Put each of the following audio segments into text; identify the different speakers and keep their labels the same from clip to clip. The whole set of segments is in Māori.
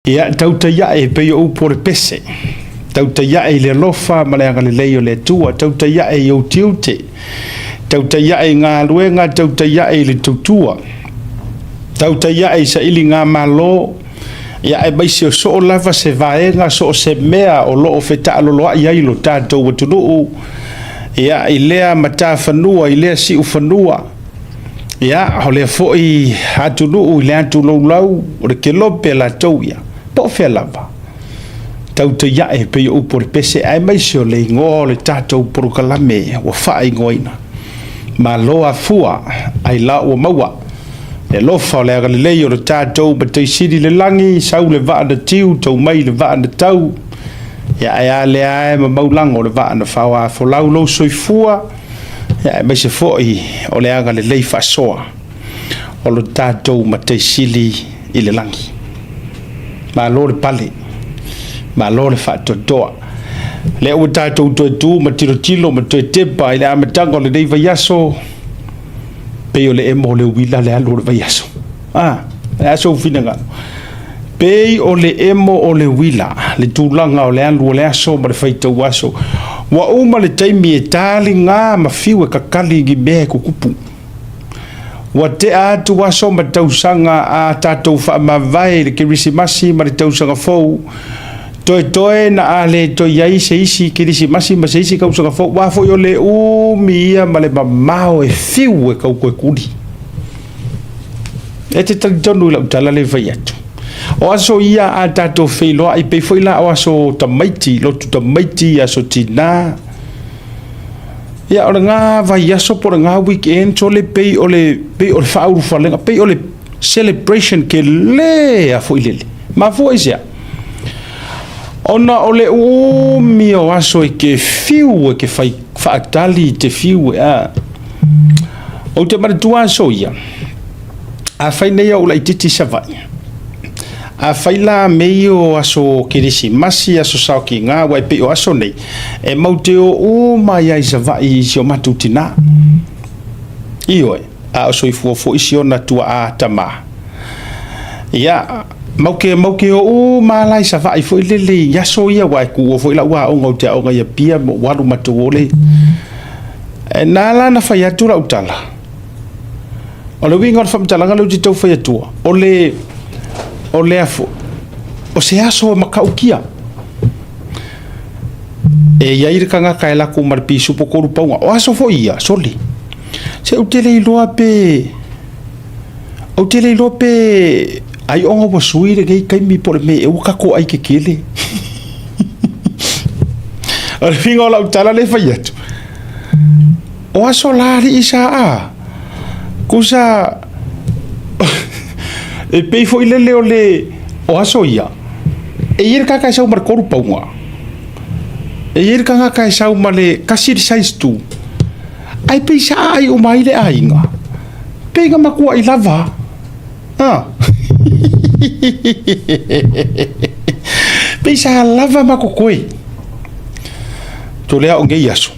Speaker 1: Ia tautaia e pe o por pese. Tautaia e le lofa ma le leo le tua. Tautaia e o tiute. Tautaia e ngā luenga. Tautaia e le tutua. Tautaia e sa ili ngā malo. Ia e maisi o so o lava se vaenga so o se mea o lo o feta aloloa iai lo tātou watunuu. Ia i lea mata whanua, i lea si u whanua. Ia ho lea foi hatunuu i lea atu lau o le ke lope la tau ia. Po fea lava. Tautaia e pe o por pese ai maisi o le ingo le tātou porokalame wa whaai ngoina. Ma loa fua ai la o maua. E lofa o le agalilei o le tātou ba te siri le langi, sau le vaa na tiu, tau mai le vaa na tau. Ia e a le ae ma maulango le vaa na whawa fo lau lo soifua. Ia e mai se foi o le agalilei whasoa. O le tātou ma te siri i le langi. Ma lo le pale. Ma lo le whaatotoa. Le o tātou tu ma tiro tilo ma toe tepa i le amatanga o le nei vaiaso. Pei o le emo le wila le alo le vaiaso. Le aso ufinanga. Pei o le emo o le wila, le tūlanga o le alo le aso ma le whaitau aso. Wa uma le taimi e tāli ngā ma fiu e kakali ngi mea kukupu. Wa te atu aso ma tausanga a tātou wha ma vai le kirisimasi ma le tausanga fau. Toe na ale to yai se isi kirisimasi ma se isi kausanga fau. Wafo yo le umia ma le mamao e fiu e kau koe kuri. E te talitonu la utala le vai atu. O aso ia a tato feiloa i pei foila o aso tamaiti, lotu tamaiti aso tina. Ia o le ngā vai aso por ngā weekend so le pei o le whauru whalenga, pei o le celebration ke le a foilele. Ma fo isia. Ona o le umi o aso e ke fiu e ke whaatali te fiu e a. O te maratua aso ia. A whainea o la ititi savai. A whaila mei o aso kirisimasi aso sao ki ngā wai pe o aso nei. E maute o umai ai savai isi o matutina. Ioe. A aso i fuofo isi o na tua a tama. Ia. Mauke o malai sa vai foi lele ya so ia wa ku foi la wa o ngau te o ngai pia wa lu matole e nala na fa ya tu la utala o le winga fa mtala ngalo ti to fa ya tu o le afo o se aso makaukia e ya ir kanga kaila ku mar pi supo ko rupa o aso foi ia soli se utele lope ai onga wa suire kai mi por me e waka ko ai ke kele. Al fingo la utala le fayet. O aso lari isa a. Kusa e pei foi le o aso ia. E ir ka sau mar koru paunga. E ir ka sau male kasir size tu. Ai pei sa ai o mai le ainga. Pega makua i lava. Pisa lava makokoi. Tolea o ngei aso.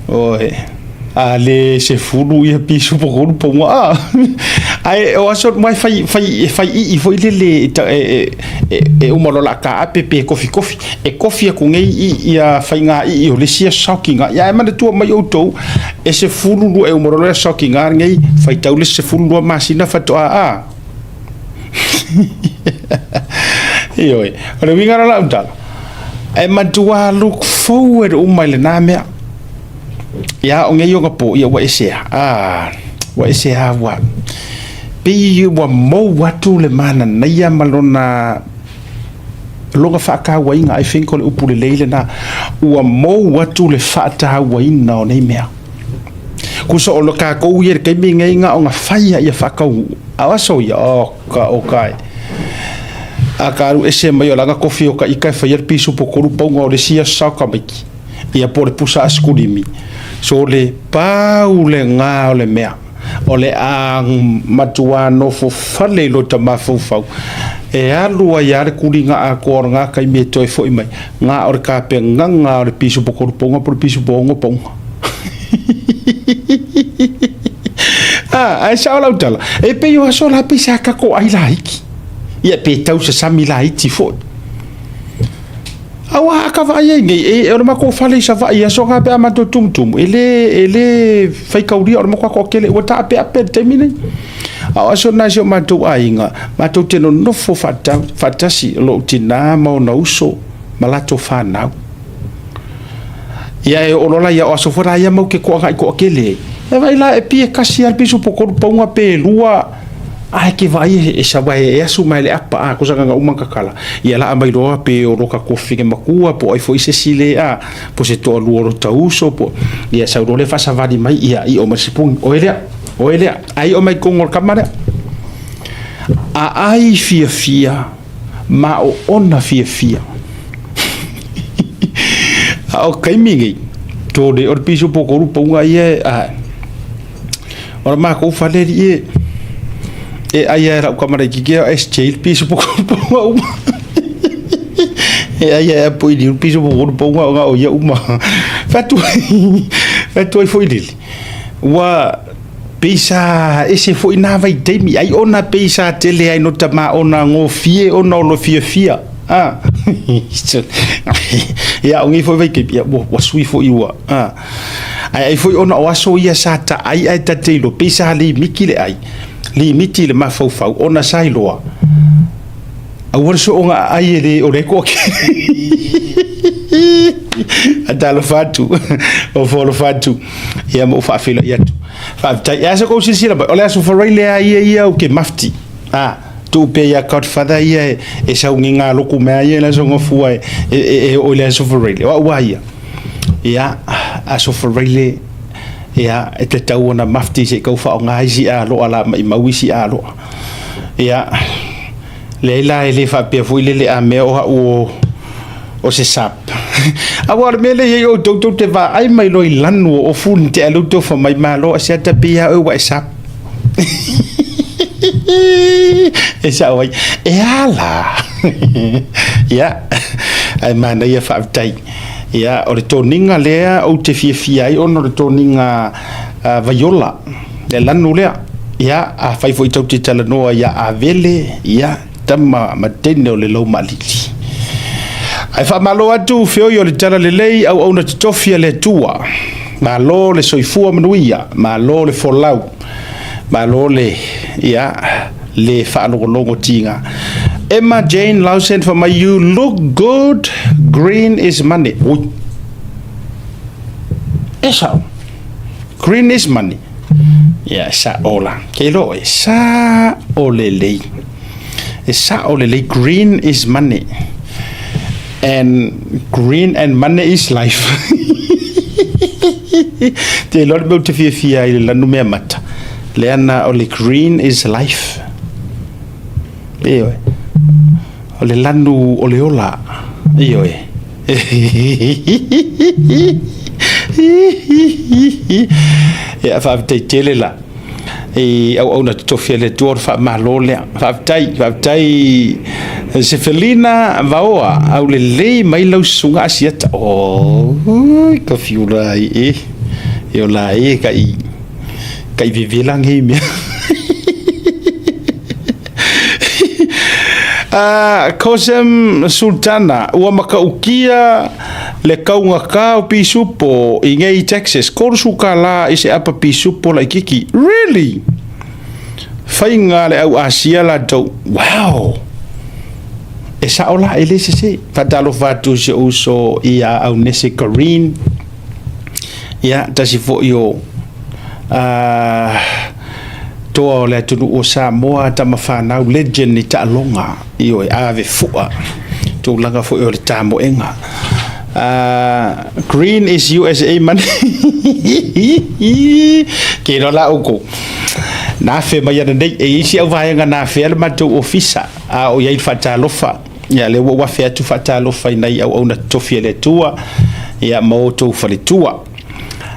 Speaker 1: Oe. Ale se fulu ia pisu pokonu ponga. Ai o aso mai fai i foi lele e umalola ka app coffee. E coffee ko ngei ia fai nga i o le sia shockinga. Ia e mana tua mai outou e se fulu e umalola shockinga ngei fai tau le se fulu masina fatoa Ioe, ora wingara la utala. E matua look forward umai le nā mea. Ia o ngei o ngapo, ia wa esea. Wa esea wa. Pi wa mo watu le mana na ia malona longa whaka wainga I think o le upu le leile na ua mo watu le whata waina o nei mea. Kusa o lo ka kou ia kai me ngai nga o nga whaia ia whakau. Awaso ia o kai. A karu ese mai o langa kofi o ka ikai whaiar pisu po koru paunga o le sia sauka maiki. Ia po le pusa askurimi. So le pau le ngā o le mea. O le a matua no fo fale lo ta Mafaufau. E alua iare kuri ngā a kōra ngā kai me toi fo imai. Ngā o le kāpe nganga o le pisu po koru paunga po le pisu po ongo paunga. Ai sao lau tala. E pe yo aso la pisa kako ai la hiki. ia pe tau se samila iti fo awa ka va ye ngi e ma ko fale sa va ia so ga pe ma to tum ele fai ka uri or ma ko kele o ta pe termine a so na so ma to ainga ma to te no fo fatasi lo tina ma no uso malato fa na ia e olola ia o so fora ia mo ke ko kele e vai la e pie kasi al piso po ko ponga pe lua ai ke vai e sa vai e asu mai le apa ko sanga uma kakala ia la mai roa pe o roka kofi ke makua po ai foi se sile po se to luoro tauso po ia sa ro le fa sa vadi mai ia i o masipung o ele ai o mai kongol kamera ai fia ma o ona fia o kaimingi to de o piso po ko ponga ia ora ma ko faleri e ai era kamera que é este piso pouco e ai é poi di un piso pouco o ia uma fatu foi dele wa pisa esse foi na vai temi ai ona pisa tele ai no tama ona ngofie ona lo fia ia ongi foi vai que wa sui foi wa ai foi ona o aso ia sata ai tatelo pisa ali mikile ai limiti le Mafaufau ona sailoa awar so nga ai le o le ko atalo fatu o folo fatu ia mo fa filo ia fa ya so ko sisi la ole so for ile ia o ke mafti tu pe ya godfather ia e sa unga loku me ia la so ngofu e o le so for ile wa ia a so for ile ia e te tau ona mafti se kau fa nga isi lo ala mai mawisi lo ia leila ele fa pe fu ile a me o se sap awar mele ye o to te va ai mai lo lanu o fun te alu to fa mai malo Asiata pia o wa sap esa wai e ala ia ai mana ia fa tai ia o le toninga lea o te fia ai ono le toninga vaiola le lanu lea ia a Faifeau i tau te talanoa ia a vele ia tama matene o le lau malili ai fa malo atu feo yo le tala le lei au au na tofia le tua malo le soifua manuia malo le folau malo le ia le fa longo tinga Emma Jane Lawson for my you look good green is money esa green is money ya sa ola kelo sa olele green is money and green and money is life te lor be te fia la nume mata leana ole green is life ewe ole lanu ole ola ewe ya fa te telela e au na tofia le tor fa malole fa tai se felina vaoa au le mai lau sunga Asiata ka fiula e yo la e kai vivela ngi me Kosem Sultana ua makaukia le kaunga kao pisupo i ngei Texas korsu ka la ise apa pisupo la kiki really fainga le au Asia la tau wow e sa ola ele se fatalo fatu se uso ia au nese Korean ia tasi fo yo toa le tunu o Samoa ta mafana legend ni ta longa io ave fua to langa fo o le tamo enga green is USA money ke no la uko na fe mai na dei e isi au vai nga na fe ma to ofisa o ia fata lofa ya le wa fe tu fata lofa nei au ona tofia le tua ya mo to fa le tua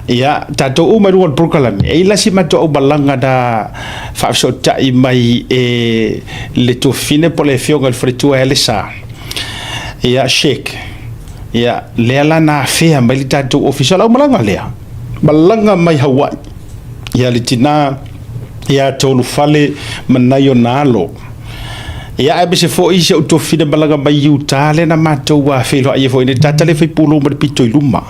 Speaker 1: ia tato o mai wal program e la si mato o balanga da fa so tai mai e le to fine po le fio gal fritua ele sa ia shake ia le la na fe mai tato official o malanga le balanga mai Hawaii ia le tina ia tolu fale manayo nalo ia e se fo ise uto fina balaga mai uta le na mato wa filo ia fo ine tata le pulo mo pito iluma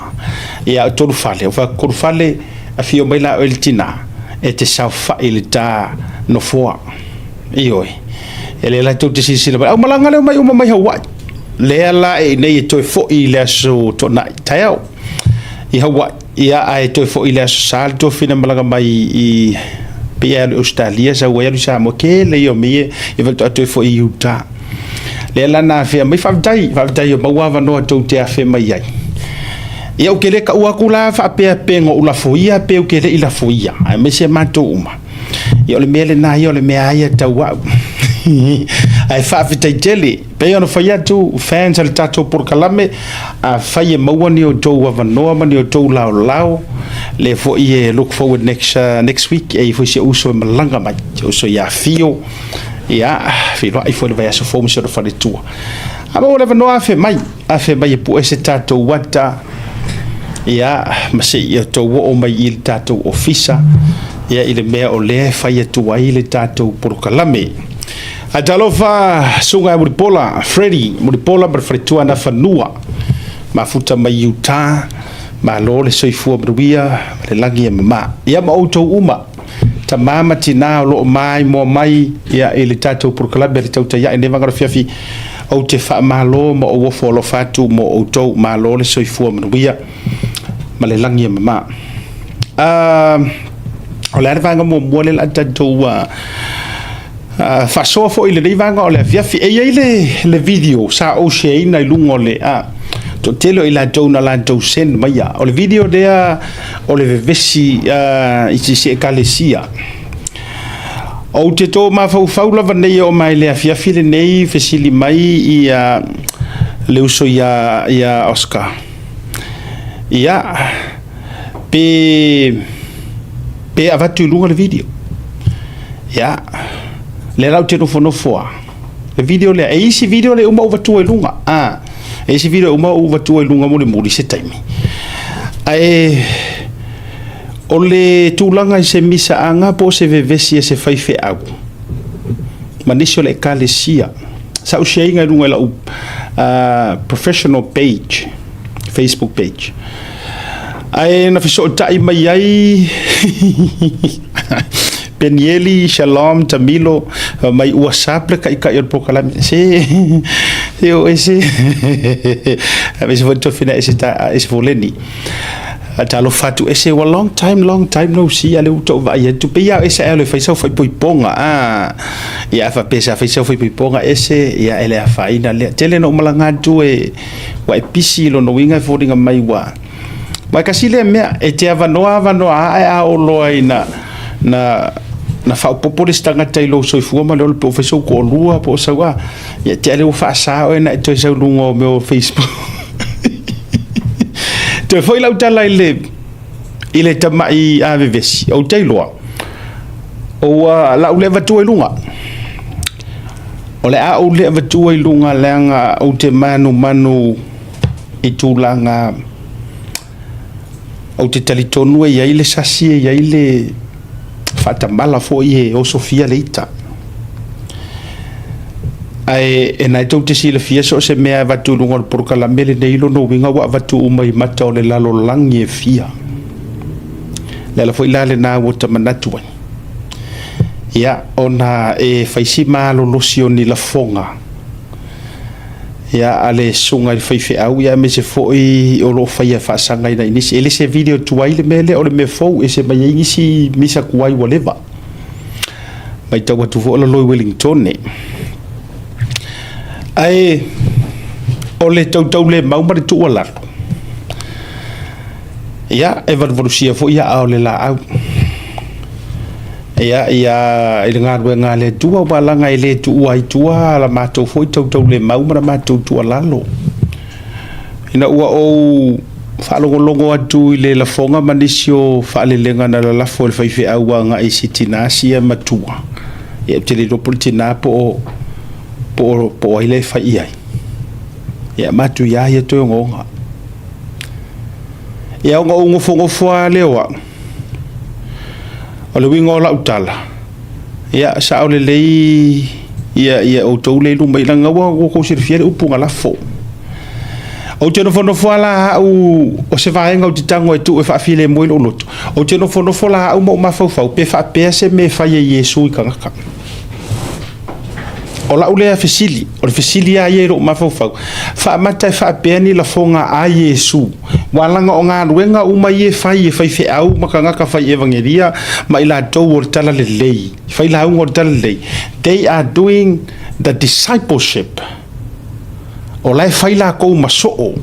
Speaker 1: ia to fale fa ko fale a fio mai la eltina e te sa fa ilita no foa io ele la to te sisi le o malanga le mai o mai hawa le la e nei to fo ile so to na tao i hawa ia ai to fo ile so salto fina balaga mai i pia Australia sa wa sa mo ke le yo mi e vel to fo i uta le la na fe mai fa dai o mawa no to te afe mai ai ia o kele ka ua kula fa pe pengo ula foia pe o kele ila foia ai me se mato uma ia le mele na ia le me ai ta wa ai fa fita tele pe ono faia tu fans al tato por kalame a faia mawani o to wa no mani o to lao le fo ie look forward next week e fo se uso malanga mai uso ya fio ia filo ai fo le vai so fo so fa le tua aba o le no afe mai e po ese tato wata ia mase ia to o mai il tato ofisa ia ile mea o le faia tu ai le tato por kalame Adalofa sunga Muripola, Freddy Muripola berfretua na fanua mafuta mai uta ma lo le soifua bruia le langi mama ia ma auto uma tamama tina lo mai mo mai ia ele tato por club le tauta ia ne vanga fiafi o te fa malo mo o fo lo fatu mo auto ma lo le soifua bruia ma le langi mama o le vanga mo mo le tato fa so fo ile dei vanga o le fiafi e le video sa o she na lungo le to telo ila tona la to sen maya o le video dea o le vesi i se kalesia o te to Mafaufau la nei o mai le fiafi le nei fesili mai i le uso ia Oscar ia pe avatu lungo le video ia le lau te no foa le video le isi video le uma ovatu e lunga isi video uma ovatu e lunga mo le muri se taimi ai o le tulanga i se misa anga po se vevesi e se Faifeau manisio le kalesia sa o sheinga lunga la professional page Facebook page ai na fiso tai mai ai Penieli Shalom Tamilo mai WhatsApp le kai kai por kalam se eu esse mas vou te fina esse voleni talo fatu esse a long time no see ale to vai tu pia esse ele faz só foi ponga ia fa pesa faz só foi ponga esse ia ele a faina le tele no malanga tu e wa pisi lo no winga fodinga mai wa vai kasile me e te ava no a o loina na fa popo le stanga tailo soifua ma le professor ko lua po sawa ya te ale fa sa o na to sa lungo meu Facebook te foi la utala ile tamai a vevesi o tailo o la uleva tu lunga o le a o le tu lunga langa o te manu i tulanga o te talitonu e ile sasi e ile fata mala fo ie o Sofia leita ai e na te sile fia so se mea vatu lungo por kalamele nei lo no winga wa vatu mai mata o le lalo langi e fia le la fo ilale na wota manatu ia ona e faisi malo losio ni la fonga ia ale sunga Faifeau ia me se foi o lo faia fa sanga ina inisi ele se video tuai le mele o le me fou e se mai inisi misa kuai whatever mai tawa tu vo lo Wellington ne ai o le tau le mau mari tu ala ia e volusia fo ia o le la au ia ile nga le tua balanga ile tua tua la mato foi tau le mau mara mato tua lalo ina ua o falongo atu ile la fonga manisio falelenga na la fo le Faifeau nga isitinasi matua ia te le politina po ile fa ia ia matu ia to ngonga ia ngo fongo fo lewa o le wingo la utala ia sa o le lei ia o tau le lu mai langa wa ko se fiere upunga la fo o te no fono la o se vaenga o te tango e tu e fa file mo lo loto o te no fono la o mo Mafaufau pe fa pe se me fa ye Yesu ikanga o la ule fesili o fesili a ye ro Mafaufau fa mata fa pe ni la fonga a Yesu walanga o nga luenga uma ye fai fe au makanga ka fai evangelia ma ila to o tala le lei fai la o tala lei they are doing the discipleship o lai fai la ko masoo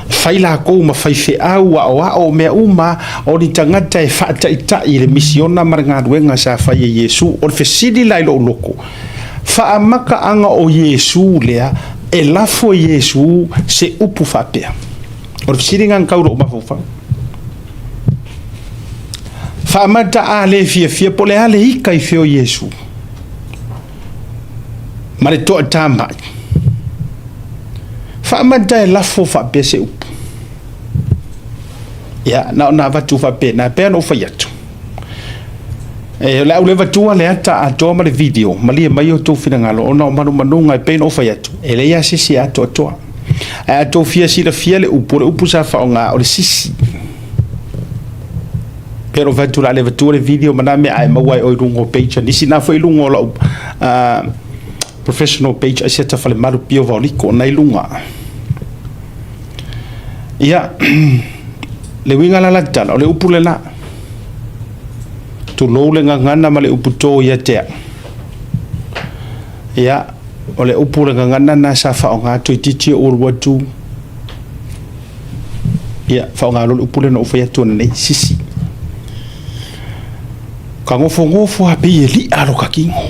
Speaker 1: fai la ko ma fai fe au o me uma o ni tangata e fa ta i le misiona maranga luenga sa fai Yesu o fesili la lo loko fa amaka anga o Yesu lea e lafo Yesu se upu fa pea o fesili ngang kauro Mafaufau fa amata a le fia pole ale ika i feo Yesu ma le toa tama fa amata e lafo fa pea se upu ya na vatu fa pea na pea no fa yatu la uleva tua le ata a toma le video mali mai o to fina ngalo ona manu ngai pe no fa yatu ele ya sisi ato toa a to fia si la fia le upu sa fa nga o le sisi pero vatu la le vatu le video maname ai mawai o lungo page ni sina foi lungo lo professional page Asiata fale malu pio valiko na ilunga ya le winga la lata o le upu le la tu lo le ngana ma le upu to ya te ya o le upu le ngana na sa fa nga to titi o watu ya fa nga lo upu le no fa ya to nei sisi ka ngofo a pi li alo ka kingo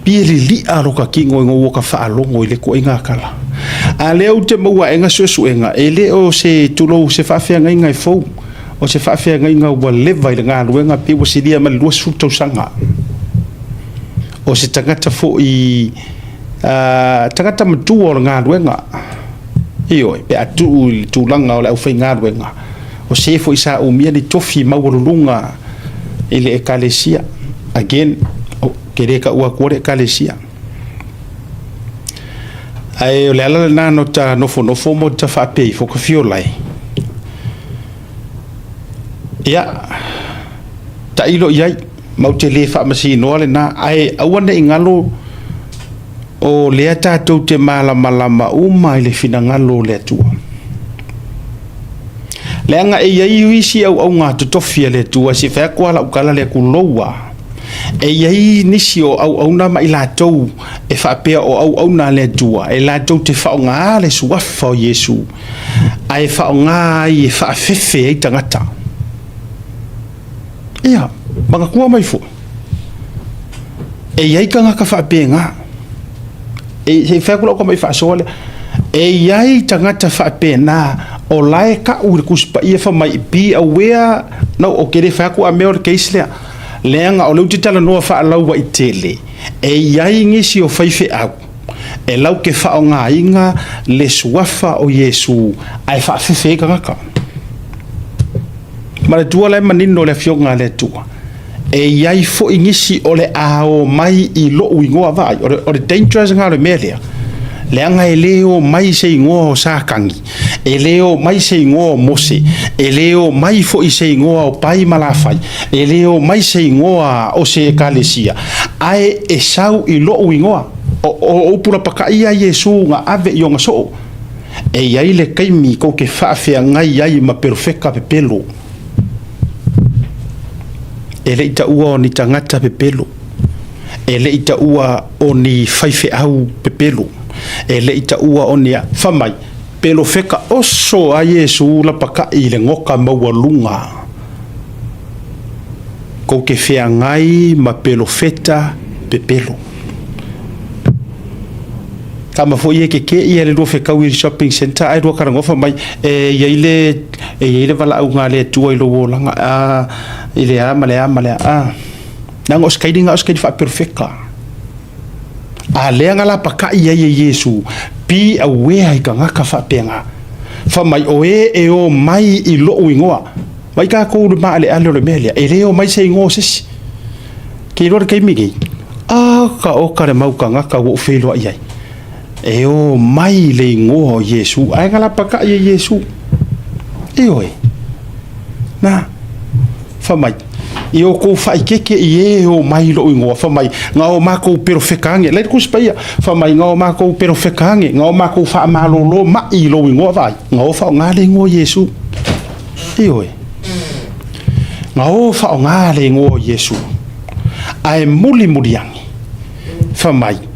Speaker 1: pi li alo ka kingo ngo ka fa longo ile ko inga kala a le o te mo enga so enga ele o se tu lo se fa fa nga fo o se fa fa nga wa le vai nga luenga pe o se dia ma lu su to sanga o se tangata fo i tangata mtu o nga luenga io pe atu tu langa o la fa nga luenga o se fo isa o mia ni tofi ma o lunga ile ekalesia again kereka ua kore ekalesia ai le ala na no ta no fo mo ta fa pe fo ko fiolai ya ta ilo yai mau te le fa masi no le na ai awana ingalo o le ata to te malama uma ile fina ngalo le tua le anga e yai wisi au nga to tofia le tua si fa kwa la ukala le kuloa e yai nisi o au na mai la tou e fa pe o au na le tua e la tou te fa nga le suafa o Yesu ai fa nga i fa fefe e tangata ia manga kua mai fo e yai kanga ka fa pe nga e se fa ko mai fa sole e yai tangata fa pe na o lai ka u kuspa ia fa mai be aware no o kere fa ko a me o keisle lenga o luti tala no fa lau wa itele e yai ngisi o faife au e lau ke fa o nga inga le suafa o Yesu ai fa fefe ka mara tua le manino le fionga le tua e yai fo ingisi o le ao mai i lo uingoa vai o le dangerous nga le melia le anga e leo mai se ingoa o sakangi e leo mai se ingoa o mose e leo mai fo i se ingoa o pai malafai e leo mai se ingoa o se ekalesia ai e sau i lo uingoa o pura paka ia Yesu nga ave i o nga so e iai le kaimi ko ke whaafea ngai iai ma perfeka pepelo e le ita ua o ni tangata pepelo e le ita ua o ni Faifeau pepelo e le ita ua o ni whamai pelo feka oso a Yesu la paka i le ngoka maualunga ko ke whea ngai ma pelo feta pepelo kama fo ye ke ia le do fe kawi shopping center ai do karanga fa mai e ile vala au ngale tu ilo langa a ile amale a nang oskaidi fa perfecta a le ngala paka ia Yesu pi awe ai ka ngaka fa penga fa mai o mai i lo uingoa mai ka ko le ma ale le melia e le o mai se ngo ses ke ro ke migi ka o ka le mauka ngaka wo whelua iai. E o mai le ngoho Yesu. Ai ngala paka i Yesu. E oi. Na. Whamai. I o kou whai keke i e o mai lo ingoa. Whamai. Ngā o mākou pero whekange. Leite kuspaia. Whamai ngā o mākou pero whekange. Ngā o mākou wha malolo mai lo ingoa vai. Ngā o whao ngā le ingoa Yesu. E oi. Ngā o whao ngā le ingoa Yesu. Ai muli muriangi. Whamai.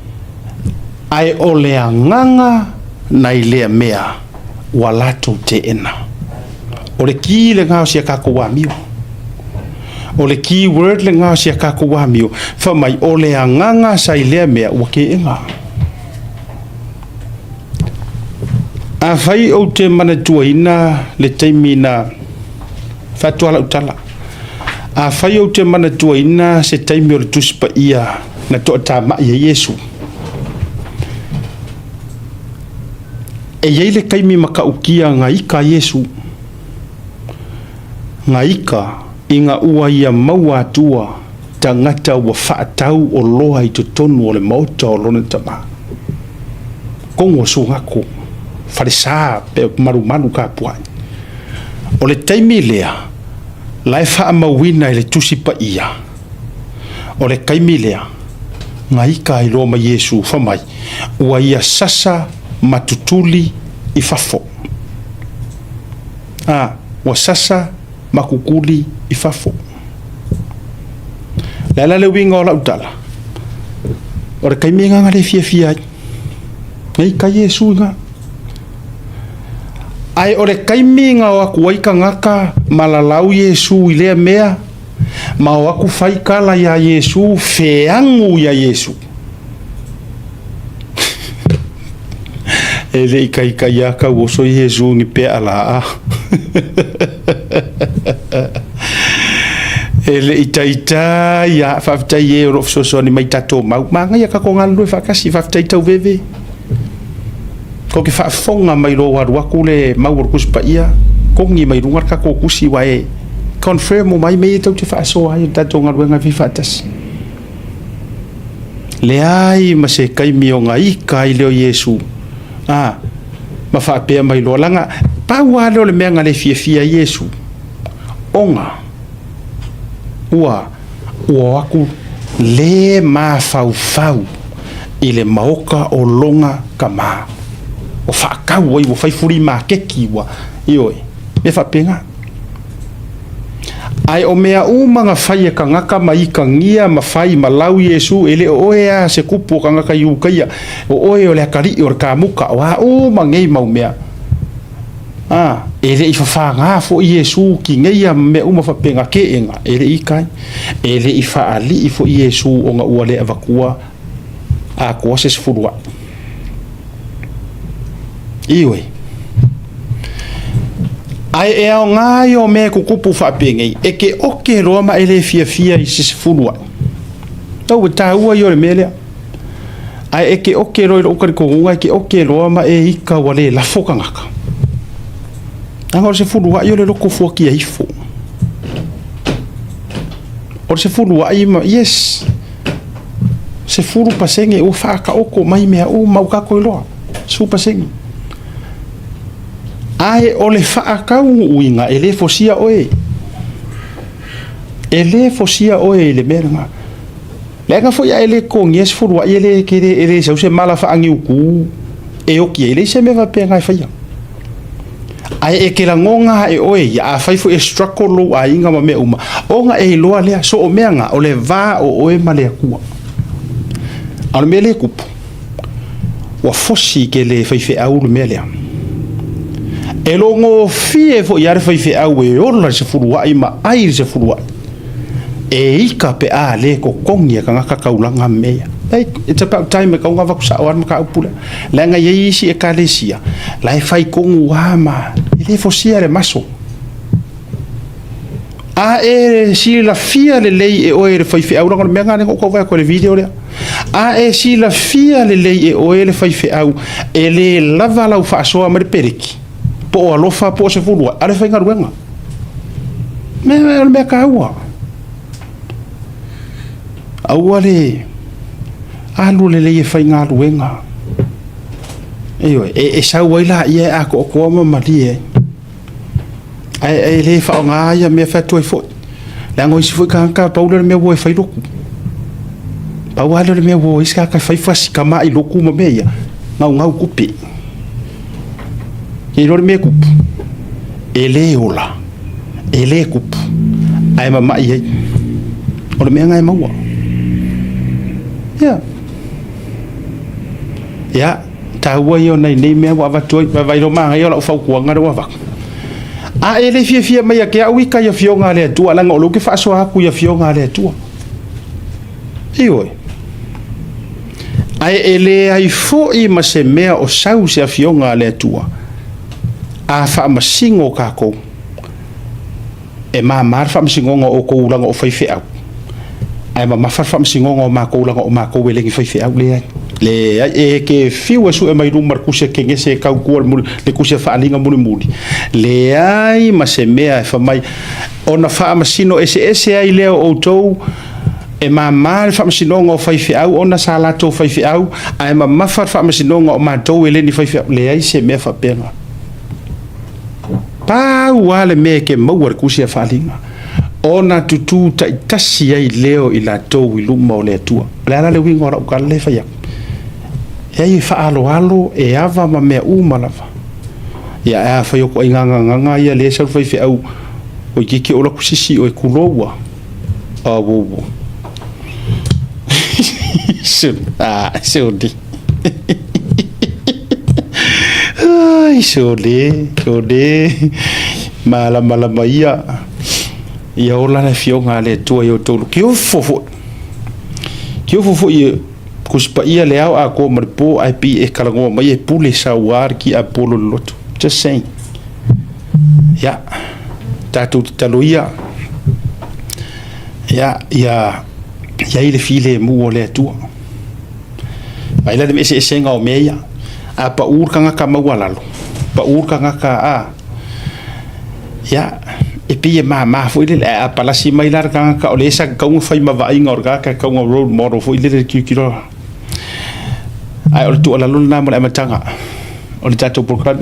Speaker 1: Ai o lea nganga nai lea mea wa latu te ena. O le ki le ngā o sia kako wamio. O le key word le ngā sia kako wamio. Whamai o lea nganga sai lea mea wa ke inga. A whai o te mana tuaina le teimi na whatuala utala. A whai o te mana tuaina se teimi o le tuspa ia na toa tā mai a Yesu. E iei le kaimi maka ukia ngā ika Yesu. Ngā ika i ngā ua ia maua atua tangata ua whaatau o loa i to tonu o le mauta o lona tama. Kongo so ngako, wharesā pe maru ka puai. O le taimi lea, lai wha mawina i le tusipa ia. O le kaimi lea, ngā ika i Roma Yesu whamai, ua ia sasa matutuli i fafo. Ua sasa makukuli i fafo. Lala le winga o lautala. O le kaimi ngā le fia ai. Ngā ika Yesu ngā. Ai o le kaimi ngā o aku waika ngaka malalau Yesu i lea mea. Ma o aku whaikala ia Yesu, feangu ia Yesu. E le ika ia ka woso Yesu ni pe ala. E le ita ia whaftai e rof so ni mai tato mau. Manga ia ka ko ngā lue whakasi whaftai tau veve. Ko ke whaafonga mai ro waru aku le mau kuspa ia. Kongi mai rungar ka ko kusi wa e. Confirm o mai me tau te whaaso ai tato ngā lue ngā whiwhatas. Le ai ma se kaimi o ngā ika i leo Yesu. Ma whaapea mai loa langa. Pau a leo le mea ngā le fia Yesu. Onga. Ua aku le Mafaufau i le maoka o longa kama. O whaakau ai, o whaifuri mā keki wa. Ioi, me whapenga. Ai o mea umanga whai e ka ngaka mai ka ngia ma whai ma lau Yesu ele o oe a se kupu o ka ngaka iu kaia. O oe o le akari o le ka muka o a uma ngei mau mea. Ele i whawha ngā fo i Yesu ki ngeia me uma whapenga ke inga. Ele i kai. Ele i whaali i fo i Yesu o ngā ua le avakua a kua se sifurua. Iwe. Ai e au ngā o me kukupu whapengei. E ke oke roa ma ele fia i se sifurua. Tau e tāua i o le melea. Ai e ke oke roa i rokari kongunga. E ke oke roa ma e ika wale lafoka ngaka. Anga o se furua i o le loko fuaki a ifo. O se furua i ma, yes. Se furu pasenge o whaka oko mai mea o maukako i loa. Su pasenge. Ai o le whaakau uinga e le fosia oe. E le fosia oe le meranga. Le anga fo ia e le kongi e se furua i ele kere e le sau se mala whaangi uku. E oki e le se mewa pe ngai whaia. Ai e ke la ngonga e oe ia a Faifeau e struggle lo a inga ma me uma. O nga e loa lea so o mea nga o le vā o oe ma lea kua. Ano mea le kupu. Wa fosi ke le Faifeau le mea lea. E lo ngo fie fo iare Faifeau e ola se furua i ma airi se furua. E ika pe a le ko kongi ka ngaka kaulanga mea. It's about time ka unga vaku sa o arma ka upula. La nga yeisi e kalesia. La e fai kongu wama. Ele fosia le maso. A e si la fia le lei e oe le Faifeau rango me ngane ko vai ko le video le. A e si la fia le lei e oe le Faifeau e le lava la ufa so amare periki. Po alofa po se fulua. Ale fai ngaruenga. Me ka ua. Aua le alu le le fai ngā ruenga e sau waila ia a ko ma mali ai le fa nga ia me fa toi fo la ngoi si fo ka paulo me wo fai loku paulo me wo iska ka fai fasi kama i loku ma me ia ngau kupi e me kupu ele ola ele kupu ai mama ia o me ngai maua ya taua yo nei me wa va toi vai lo ma yo la fa ku nga ro va a ele fia mai ke a wika ya fionga le tu ala ngolo ke fa so ha ku ya fionga le tu ai ele ai fo i ma se mea o sau se fionga le tu a fa ma singo ka ko e ma mar fa ma singo o ko ulanga o Faifeau ai ma fa fa ma singo o ma ko ulanga o ma ko wele ki Faifeau le e ke fiu su e mai rumar kuse ke ngese ka ku le kuse fa alinga muri le ai ma se mea fa mai ona fa ma sino ese ai le o tou e ma mal fa ma sino o Faifeau ona sala to Faifeau ai ma fa ma sino o ma tou ele ni Faifeau le ai se mea fa pena pa wale me ke mawar kuse fa alinga ona tutu ta tasi ai leo ila tou i luma o le tua la le wingo ra ka le fa ya e fa alo e ava ma me lava ya a fa yo ko nga ia le sa Faifeau o ki o Latu Sisi o kulowa a wo di ai sole mala ia ia ola na fionga le tua yo tolu ki o fofo ia kuspa ia le au a ko marpo ai pi e kalango mai e pule sawar ki apolo lotu just saying ya tatu taloia ya ile file mu le tua ai la de me se senga o meia a pa ur kanga ka mawalalo pa ur kanga ka a ya e pi ma foi le a palasi mai lar kanga ka o le sa ka un fai ma vai ngor ka un road model foi le kilo ai o tu ala luna mo e matanga o le tatu program